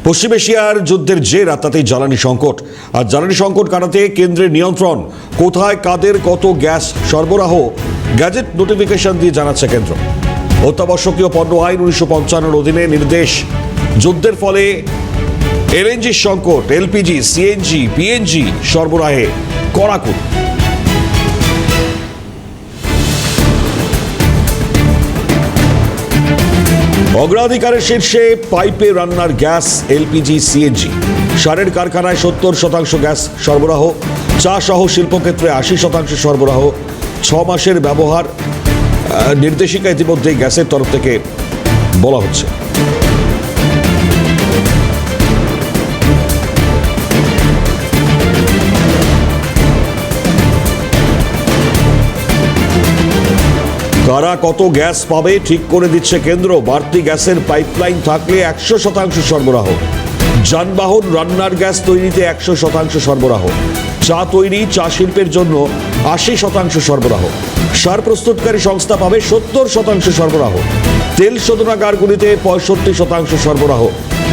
পশ্চিম এশিয়ার যুদ্ধের জের তাতেই জ্বালানি সংকট, আর জ্বালানি সংকট কাটাতে কেন্দ্রের নিয়ন্ত্রণ, কোথায় কাদের কত গ্যাস সরবরাহ গ্যাজেট নোটিফিকেশন দিয়ে জানাচ্ছে কেন্দ্র। অত্যাবশ্যকীয় পণ্য আইন 1955 অধীনে নির্দেশ, যুদ্ধের ফলে এলএনজি সংকট, এলপিজি, সিএনজি, পিএনজি সরবরাহে কড়াকড়ি। অগ্রাধিকারের শীর্ষে পাইপে রান্নার গ্যাস, এলপিজি, সিএনজি। সারের কারখানায় 70% গ্যাস সরবরাহ, চা সহ শিল্পক্ষেত্রে 80% সরবরাহ। 6 মাসের ব্যবহার নির্দেশিকা ইতিমধ্যে গ্যাসের তরফ থেকে বলা হচ্ছে। কারা কত গ্যাস পাবে ঠিক করে দিচ্ছে কেন্দ্র। বাড়তি গ্যাসের পাইপলাইন থাকলে 100% সরবরাহ। যানবাহন, রান্নার গ্যাস তৈরিতে 100% সরবরাহ। চা তৈরি, চা শিল্পের জন্য 80% সরবরাহ। সার প্রস্তুতকারী সংস্থা পাবে 70% সরবরাহ। তেল শোধনাগারগুলিতে 65% সরবরাহ।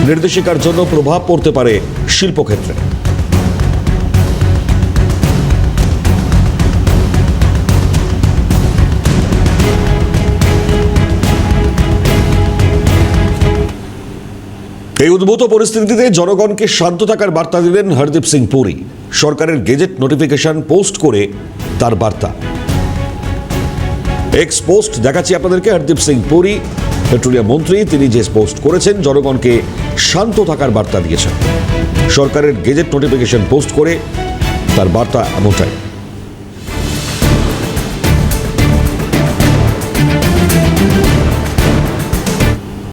নির্দেশিকার জন্য প্রভাব পড়তে পারে শিল্পক্ষেত্রে। এই উদ্ভূত পরিস্থিতিতে জনগণকে শান্ত থাকার বার্তা দিলেন হরদীপ সিং পুরী। সরকারের গেজেট নোটিফিকেশন পোস্ট করে তার বার্তা। এক্স পোস্ট দেখাচ্ছি আপনাদেরকে। হরদীপ সিং পুরী, পেট্রোলিয়াম মন্ত্রী, তিনি যে পোস্ট করেছেন জনগণকে শান্ত থাকার বার্তা দিয়েছেন। সরকারের গেজেট নোটিফিকেশন পোস্ট করে তার বার্তা এমনটাই।